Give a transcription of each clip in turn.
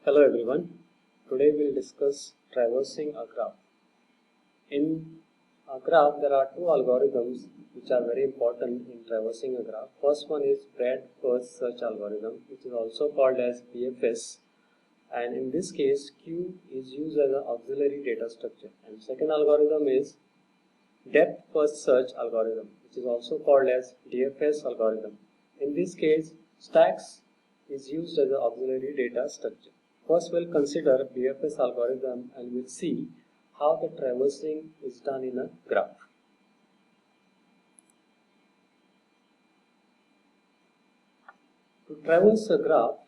Hello everyone. Today we'll discuss traversing a graph. In a graph, there are two algorithms which are very important in traversing a graph. First one is breadth first search algorithm, which is also called as BFS. And in this case, Q is used as an auxiliary data structure. And second algorithm is depth first search algorithm, which is also called as DFS algorithm. In this case, stacks is used as an auxiliary data structure. First, we'll consider BFS algorithm and we'll see how the traversing is done in a graph. To traverse a graph,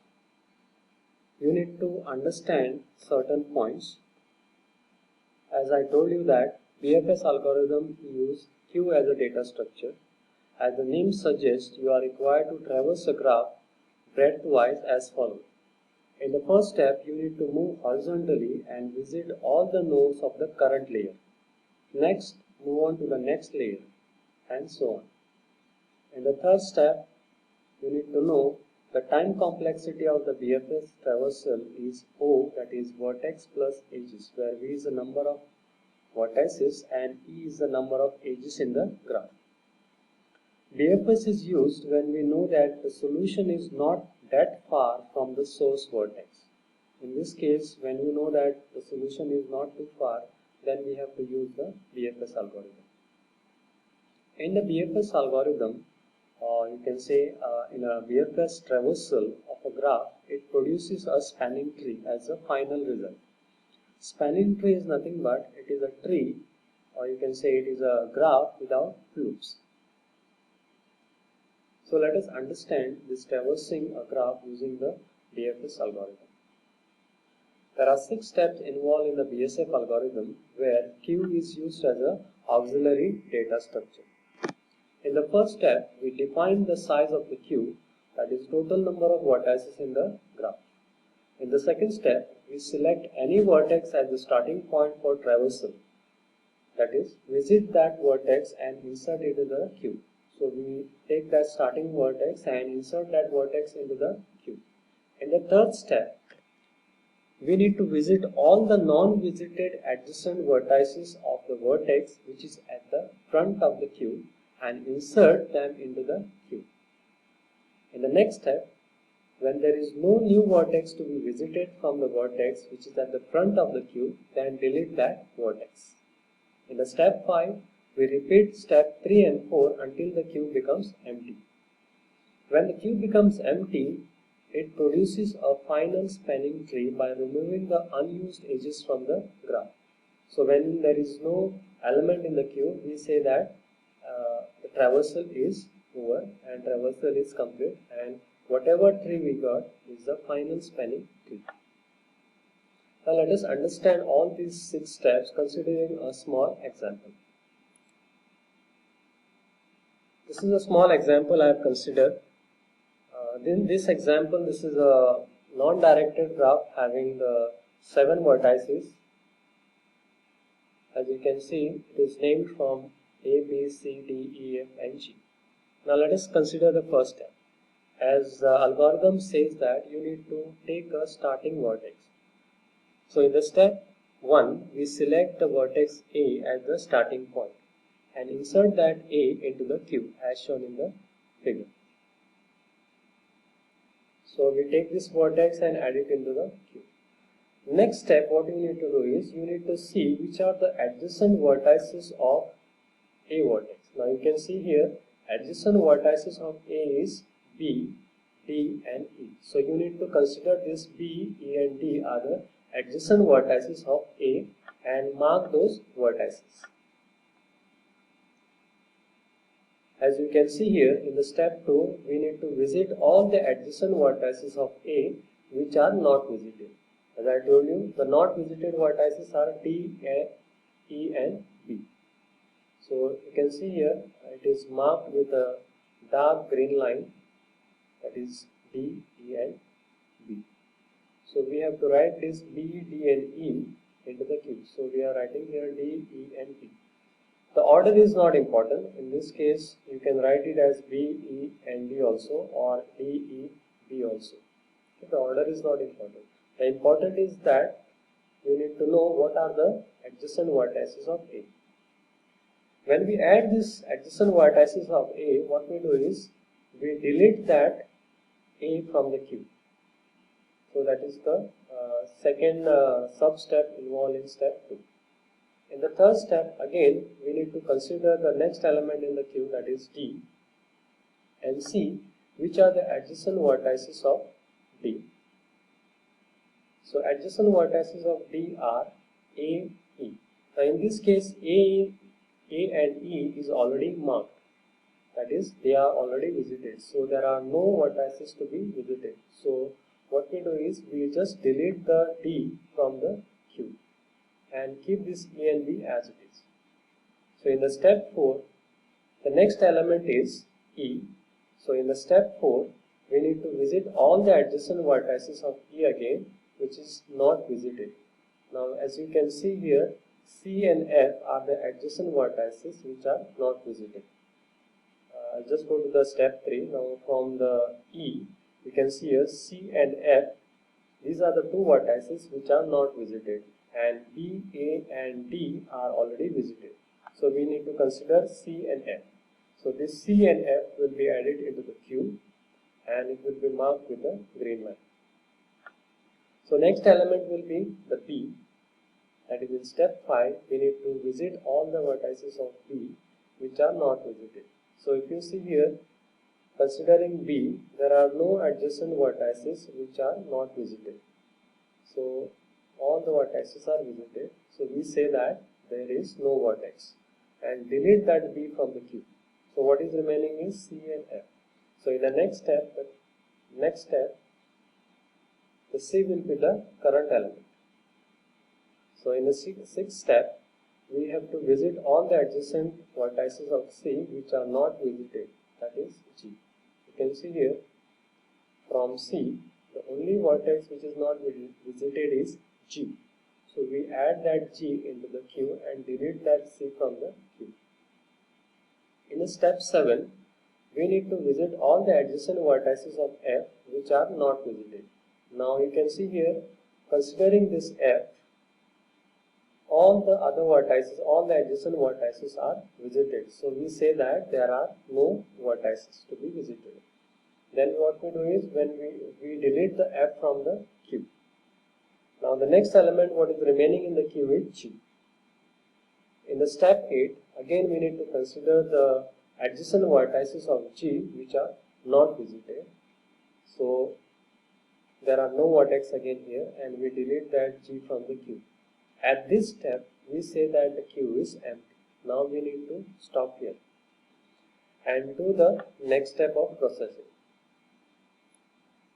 you need to understand certain points. As I told you that BFS algorithm use Q as a data structure. As the name suggests, you are required to traverse a graph breadth-wise as follows. In the first step, you need to move horizontally and visit all the nodes of the current layer. Next, move on to the next layer, and so on. In the third step, you need to know the time complexity of the BFS traversal is O, that is vertex plus edges, where V is the number of vertices and E is the number of edges in the graph. BFS is used when we know that the solution is not that far from the source vertex. In this case, when you know that the solution is not too far, then we have to use the BFS algorithm. In the BFS algorithm, or you can say in a BFS traversal of a graph, it produces a spanning tree as a final result. Spanning tree is nothing but it is a tree, or you can say it is a graph without loops. So let us understand this traversing a graph using the BFS algorithm. There are 6 steps involved in the BSF algorithm where Q is used as an auxiliary data structure. In the first step, we define the size of the Q, that is total number of vertices in the graph. In the second step, we select any vertex as the starting point for traversal. That is, visit that vertex and insert it into the Q. So we take that starting vertex and insert that vertex into the Q. In the third step, we need to visit all the non-visited adjacent vertices of the vertex which is at the front of the Q and insert them into the Q. In the next step, when there is no new vertex to be visited from the vertex which is at the front of the Q, then delete that vertex. In the step 5, we repeat step 3 and 4 until the Q becomes empty. When the Q becomes empty, it produces a final spanning tree by removing the unused edges from the graph. So when there is no element in the Q, we say that the traversal is over and traversal is complete, and whatever tree we got is the final spanning tree. Now let us understand all these 6 steps considering a small example. This is a small example I have considered. In this example, this is a non-directed graph having the 7 vertices. As you can see, it is named from A, B, C, D, E, F and G. Now let us consider the first step. As the algorithm says that you need to take a starting vertex. So in the step 1, we select the vertex A as the starting point and insert that A into the Q as shown in the figure. So we take this vertex and add it into the Q. Next step, what you need to do is you need to see which are the adjacent vertices of A vertex. Now you can see here adjacent vertices of A is B, D and E. So you need to consider this B, E and D are the adjacent vertices of A and mark those vertices. As you can see here in the step 2, we need to visit all the adjacent vertices of A which are not visited. As I told you, the not visited vertices are D, E and B. So you can see here it is marked with a dark green line, that is D, E and B. So we have to write this B, D and E into the Q. So we are writing here D, E and B. The order is not important. In this case, you can write it as B, E and D also, or D, E, B also. The order is not important. The important is that you need to know what are the adjacent vertices of A. When we add this adjacent vertices of A, what we do is we delete that A from the Q. So that is the second sub-step involved in step 2. In the third step, again, we need to consider the next element in the Q, that is D, and see which are the adjacent vertices of D. So adjacent vertices of D are A, E. Now in this case, A and E is already marked. That is, they are already visited. So there are no vertices to be visited. So what we do is we just delete the D from the Q and keep this E and B as it is. So in the step 4, the next element is E. So in the step 4, we need to visit all the adjacent vertices of E again, which is not visited. Now as you can see here, C and F are the adjacent vertices which are not visited. I'll just go to the step 3. Now from the E, you can see here C and F. These are the two vertices which are not visited, and B, A and D are already visited. So we need to consider C and F. So this C and F will be added into the Q and it will be marked with a green line. So next element will be the B. That is in step 5, we need to visit all the vertices of B which are not visited. So if you see here, considering B, there are no adjacent vertices which are not visited. So all the vertices are visited. So we say that there is no vertex and delete that B from the Q. So what is remaining is C and F. So in the next step, the C will be the current element. So in the sixth step, we have to visit all the adjacent vertices of C which are not visited, that is G. You can see here, from C, the only vertex which is not visited is G. So we add that G into the Q and delete that C from the Q. In the step 7, we need to visit all the adjacent vertices of F which are not visited. Now you can see here, considering this F, all the other vertices, all the adjacent vertices are visited. So we say that there are no vertices to be visited. Then what we do is when we delete the F from the Q. Now the next element what is remaining in the Q is G. In the step 8, again we need to consider the adjacent vertices of G which are not visited. So there are no vertex again here and we delete that G from the Q. At this step, we say that the Q is empty. Now we need to stop here and do the next step of processing.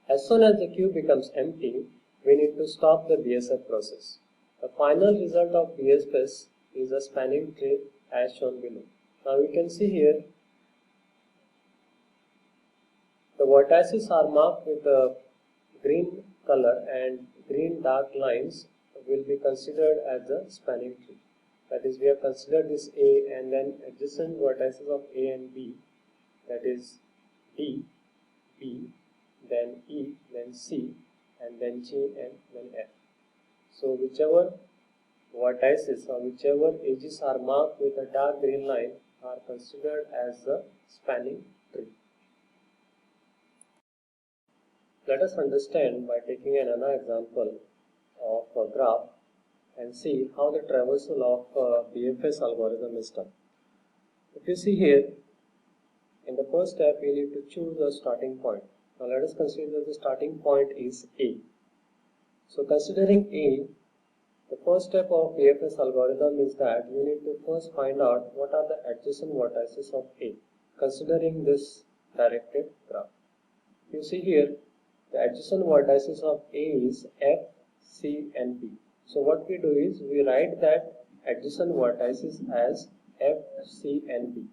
As soon as the Q becomes empty, we need to stop the BSF process. The final result of BSF is a spanning tree as shown below. Now you can see here, the vertices are marked with the green color and green dark lines will be considered as the spanning tree. That is, we have considered this A and then adjacent vertices of A and B, that is D, B, then E, then C, and then G and then F. So whichever vertices or whichever edges are marked with a dark green line are considered as the spanning tree. Let us understand by taking another example of a graph and see how the traversal of BFS algorithm is done. If you see here, in the first step we need to choose a starting point. Now let us consider the starting point is A. So considering A, the first step of BFS algorithm is that you need to first find out what are the adjacent vertices of A, considering this directed graph. You see here, the adjacent vertices of A is F, C and B. So what we do is we write that adjacent vertices as F, C and B.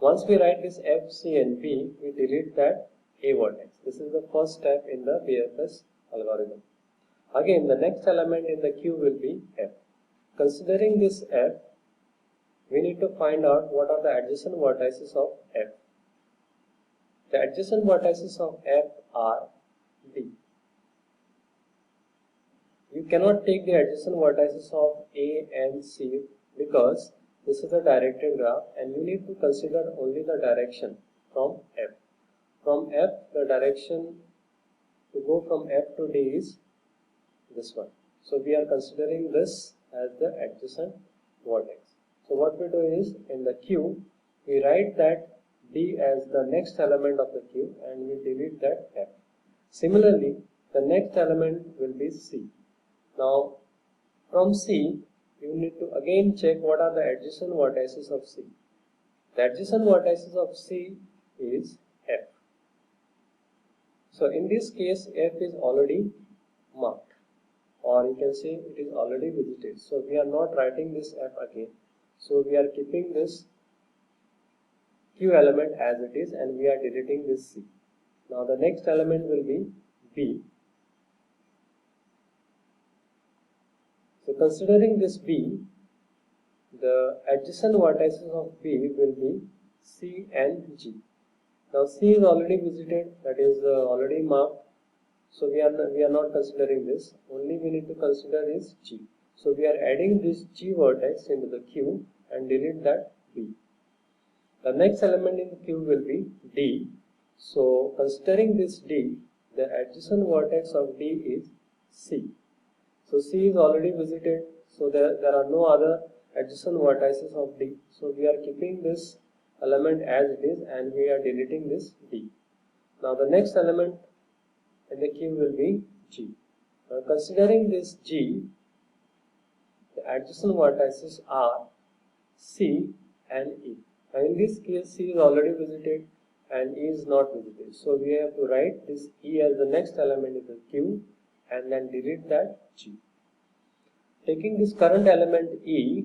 Once we write this F, C and B, we delete that A vertex. This is the first step in the BFS algorithm. Again, the next element in the Q will be F. Considering this F, we need to find out what are the adjacent vertices of F. The adjacent vertices of F are D. you cannot take the adjacent vertices of A and C because this is a directed graph and you need to consider only the direction from F. From F, the direction to go from F to D is this one. So we are considering this as the adjacent vertex. So what we do is, in the Q, we write that D as the next element of the Q and we delete that F. Similarly, the next element will be C. Now, from C, you need to again check what are the adjacent vertices of C. The adjacent vertices of C is F. So in this case, F is already marked, or you can say it is already visited. So we are not writing this F again. So we are keeping this Q element as it is and we are deleting this C. Now the next element will be B. So considering this B, the adjacent vertices of B will be C and G. Now C is already visited, that is already marked. So we are not considering this. Only we need to consider is G. So we are adding this G vertex into the Q and delete that B. The next element in the Q will be D. So considering this D, the adjacent vertex of D is C. So C is already visited. So there are no other adjacent vertices of D. So we are keeping this element as it is and we are deleting this D. Now the next element in the Q will be G. Now considering this G, the adjacent vertices are C and E. Now in this case, C is already visited and E is not visited. So we have to write this E as the next element in the Q and then delete that G. Taking this current element E,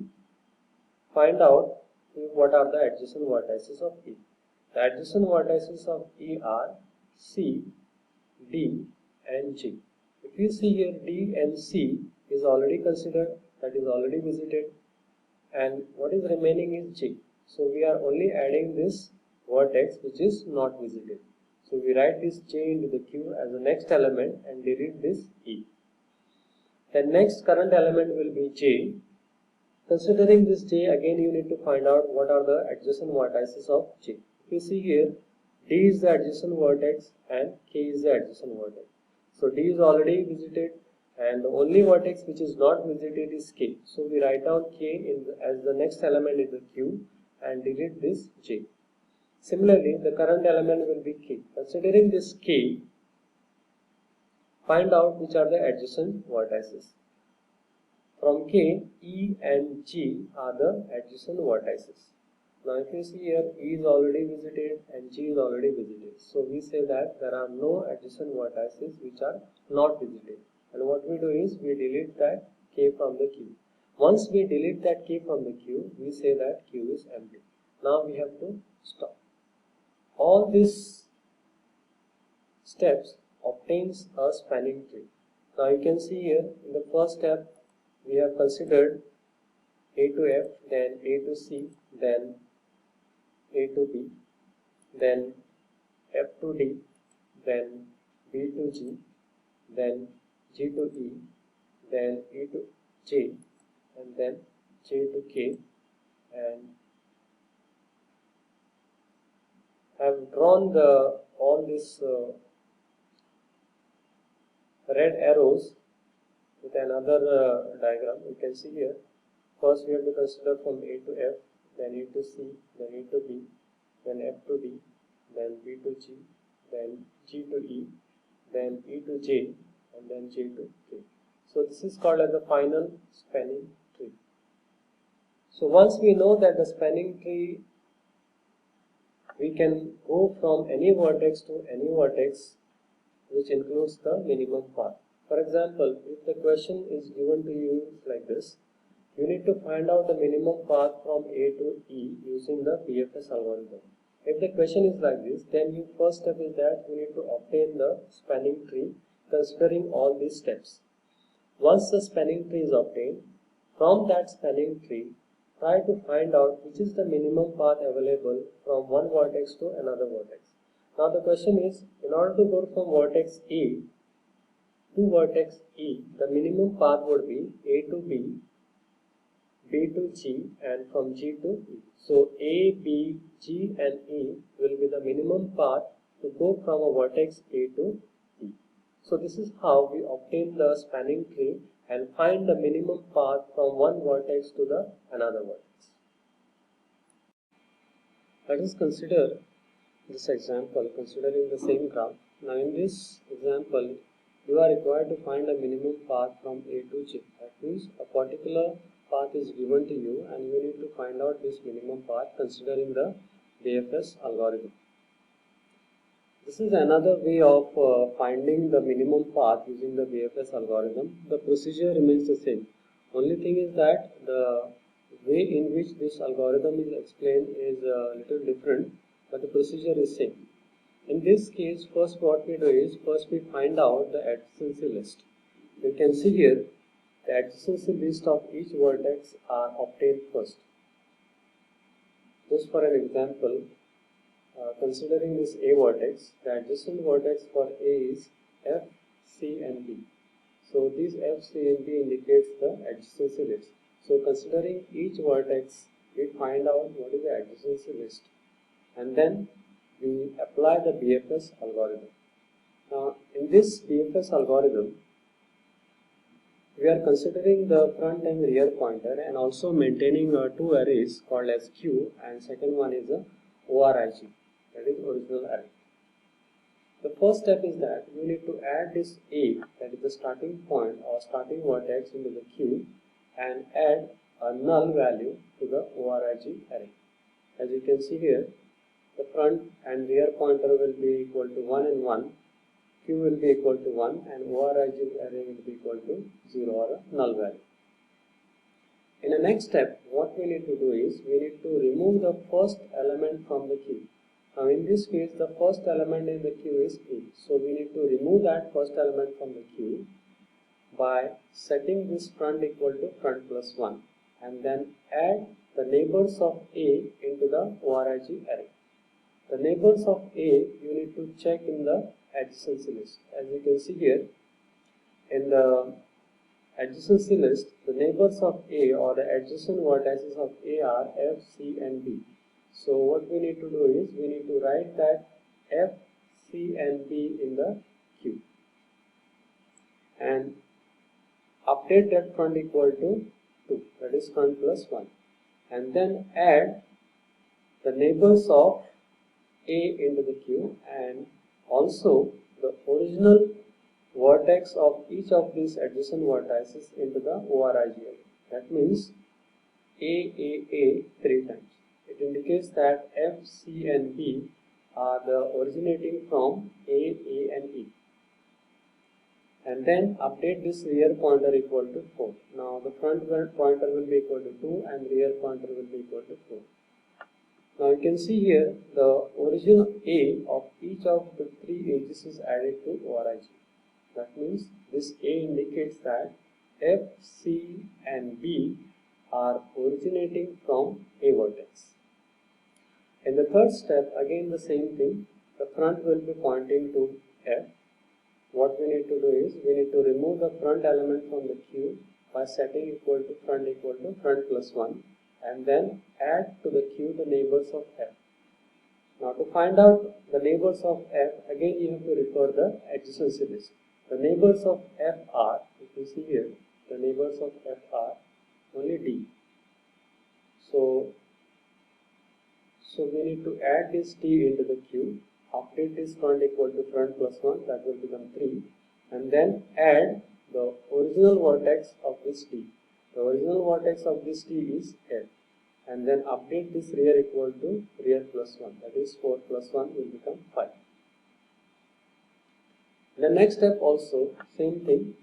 find out what are the adjacent vertices of E. The adjacent vertices of E are C, D and G. If you see here, D and C is already considered, that is already visited, and what is remaining is G. So we are only adding this vertex which is not visited. So we write this J into the Q as the next element and delete this E. The next current element will be J. Considering this J, again you need to find out what are the adjacent vertices of J. If you see here, D is the adjacent vertex and K is the adjacent vertex. So D is already visited and the only vertex which is not visited is K. So we write down K as the next element in the Q and delete this J. Similarly, the current element will be K. Considering this K, find out which are the adjacent vertices. From K, E and G are the adjacent vertices. Now if you see here, E is already visited and G is already visited. So we say that there are no adjacent vertices which are not visited. And what we do is we delete that K from the Q. Once we delete that K from the Q, we say that Q is empty. Now we have to stop. All these steps obtains a spanning tree. Now you can see here in the first step we have considered A to F, then A to C, then A to B, then F to D, then B to G, then G to E, then E to J, and then J to K, and I have drawn all these red arrows with another diagram. You can see here, first we have to consider from A to F, then A to C, then A to B, then F to D, then B to G, then G to E, then E to J, and then J to K. So this is called as the final spanning tree. So once we know that the spanning tree, we can go from any vertex to any vertex which includes the minimum path. For example, if the question is given to you like this, you need to find out the minimum path from A to E using the BFS algorithm. If the question is like this, then your first step is that you need to obtain the spanning tree considering all these steps. Once the spanning tree is obtained, from that spanning tree, try to find out which is the minimum path available from one vertex to another vertex. Now the question is, in order to go from vertex A, two vertex E, the minimum path would be A to B, B to G, and from G to E. So A, B, G, and E will be the minimum path to go from a vertex A to E. So this is how we obtain the spanning tree and find the minimum path from one vertex to the another vertex. Let us consider this example considering the same graph. Now in this example, you are required to find a minimum path from A to J. That means a particular path is given to you and you need to find out this minimum path considering the BFS algorithm. This is another way of finding the minimum path using the BFS algorithm. The procedure remains the same. Only thing is that the way in which this algorithm is explained is a little different, but the procedure is same. In this case, first what we do is, first we find out the adjacency list. You can see here, the adjacency list of each vertex are obtained first. Just for an example, considering this A vertex, the adjacent vertex for A is F, C and B. So this F, C and B indicates the adjacency list. So considering each vertex, we find out what is the adjacency list and then we apply the BFS algorithm. Now in this BFS algorithm, we are considering the front and rear pointer and also maintaining two arrays called as Q, and second one is a ORIG, that is original array. The first step is that you need to add this A, that is the starting point or starting vertex, into the Q and add a null value to the ORIG array. As you can see here, the front and rear pointer will be equal to 1 and 1, Q will be equal to 1 and ORIG array will be equal to 0 or a null value. In the next step, what we need to do is, we need to remove the first element from the Q. Now in this case, the first element in the Q is A. So we need to remove that first element from the Q by setting this front equal to front plus 1 and then add the neighbors of A into the ORIG array. The neighbors of A you need to check in the adjacency list. As you can see here, in the adjacency list, the neighbors of A or the adjacent vertices of A are F, C and B. So what we need to do is, we need to write that F, C and B in the Q and update that front equal to 2, that is front plus 1, and then add the neighbors of A into the Q and also the original vertex of each of these adjacent vertices into the ORIG array. That means A 3 times. It indicates that F, C and B are the originating from A and E. And then update this rear pointer equal to 4. Now the front pointer will be equal to 2 and rear pointer will be equal to 4. Now you can see here the origin A of each of the three edges is added to ORIG. That means this A indicates that F, C and B are originating from A vertex. In the third step, again the same thing, the front will be pointing to F. What we need to do is, we need to remove the front element from the Q by setting equal to front plus 1 and then add to the Q the neighbors of F. Now to find out the neighbors of F, again you have to refer the adjacency list. The neighbors of F are, if you see here, the neighbors of F are only D. So we need to add this T into the Q, update this front equal to front plus 1, that will become 3, and then add the original vertex of this T. The original vertex of this T is F, and then update this rear equal to rear plus 1, that is 4 plus 1 will become 5. The next step also, same thing,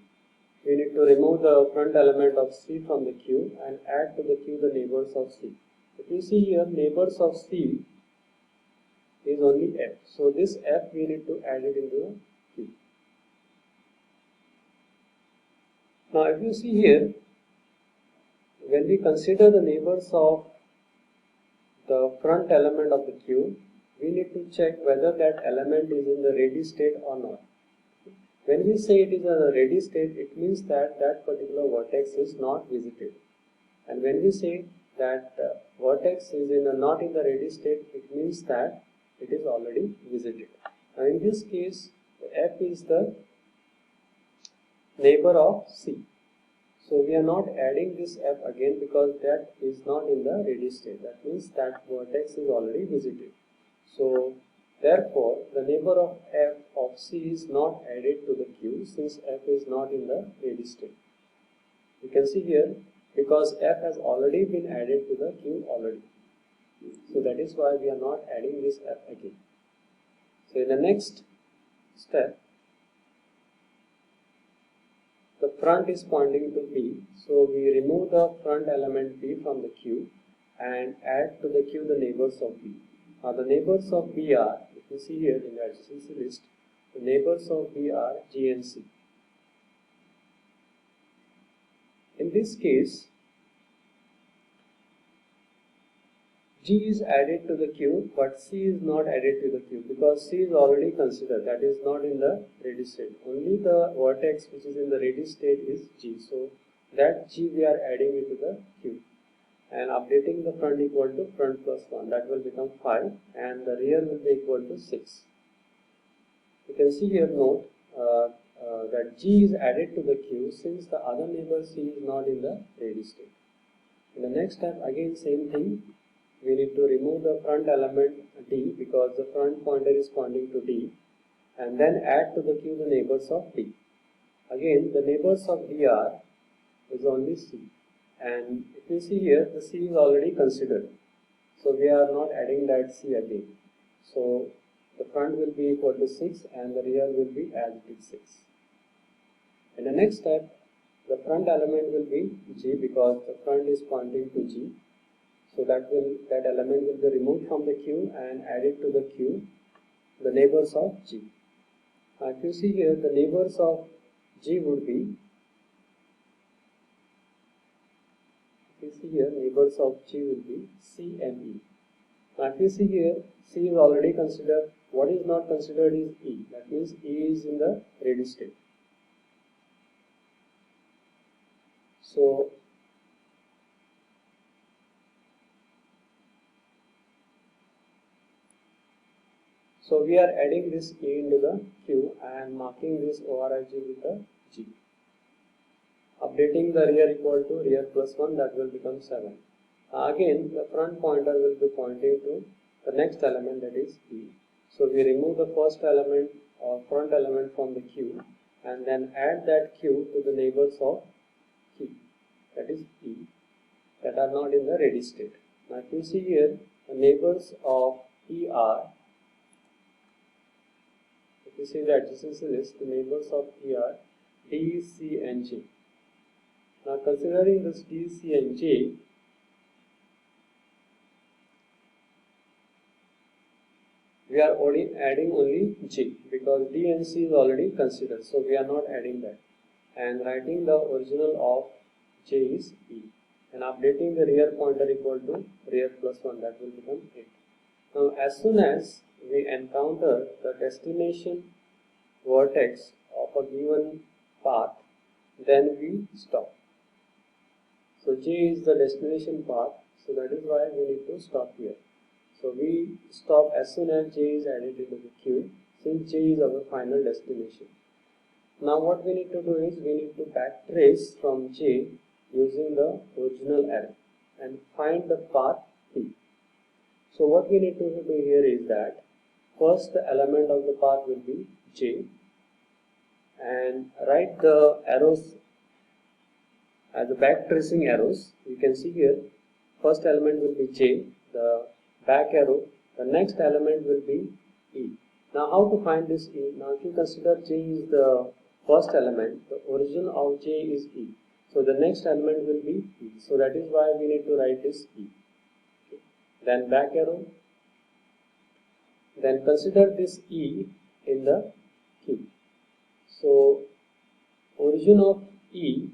we need to remove the front element of C from the Q and add to the Q the neighbors of C. If you see here, neighbors of C is only F. So this F we need to add it into the Q. Now if you see here, when we consider the neighbors of the front element of the Q, we need to check whether that element is in the ready state or not. When we say it is a ready state, it means that that particular vertex is not visited. And when we say that vertex is not in the ready state, it means that it is already visited. Now in this case, F is the neighbor of C. So we are not adding this F again because that is not in the ready state. That means that vertex is already visited. So therefore, the neighbor of F of C is not added to the queue since F is not in the ready state. You can see here because F has already been added to the queue already. So that is why we are not adding this F again. So in the next step, the front is pointing to B. So we remove the front element B from the queue and add to the queue the neighbors of B. Now the neighbors of B are, if you see here in the adjacency list, the neighbors of B are G and C. In this case, G is added to the queue, but C is not added to the queue because C is already considered, that is not in the ready state. Only the vertex which is in the ready state is G. So that G we are adding into the queue and updating the front equal to front plus 1, that will become 5 and the rear will be equal to 6. You can see here note that G is added to the queue since the other neighbor C is not in the ready state. In the next step, again same thing. We need to remove the front element D because the front pointer is pointing to D and then add to the queue the neighbors of D. Again, the neighbors of D are is only C, and if you see here, the C is already considered. So we are not adding that C again. So the front will be equal to 6 and the rear will be as it is 6. In the next step, the front element will be G because the front is pointing to G. So that element will be removed from the queue and added to the queue the neighbors of G. Now if you see here, the neighbors of G would be, neighbors of G will be C and E. Now if you see here, C is already considered. What is not considered is E. That means E is in the ready state. So we are adding this E into the queue and marking this ORIG with the G. Updating the rear equal to rear plus 1, that will become 7. Again, the front pointer will be pointing to the next element, that is E. So we remove the first element or front element from the queue and then add that queue to the neighbors of Q, that is E, that are not in the ready state. Now if you see here, the neighbors of E are, if you see the adjacency list, the neighbors of E are D, C and J. Now considering this D, C and J, we are only adding only J because D and C is already considered, so we are not adding that. And writing the original of J is E. And updating the rear pointer equal to rear plus 1, that will become 8. Now as soon as we encounter the destination vertex of a given path, then we stop. So J is the destination path, so that is why we need to stop here. So we stop as soon as J is added into the queue, since J is our final destination. Now what we need to do is we need to backtrace from J using the original array and find the path P. So what we need to do here is that first the element of the path will be J and write the arrows as the backtracing arrows. You can see here first element will be J, the back arrow, the next element will be E. Now how to find this E? Now if you consider J is the first element, the origin of J is E. So the next element will be E. So that is why we need to write this E. Okay. Then back arrow. Then consider this E in the Q. So origin of E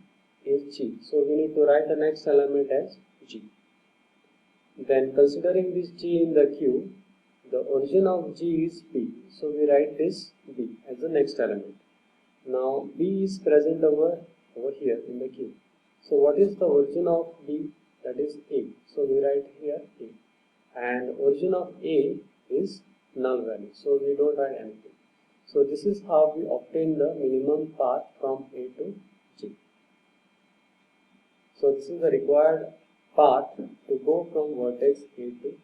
is G. So we need to write the next element as G. Then considering this G in the Q, the origin of G is P. So we write this B as the next element. Now B is present over here in the queue. So what is the origin of B? That is A. So we write here A. And origin of A is null value. So we don't write anything. So this is how we obtain the minimum path from A to G. So this is the required path to go from vertex A to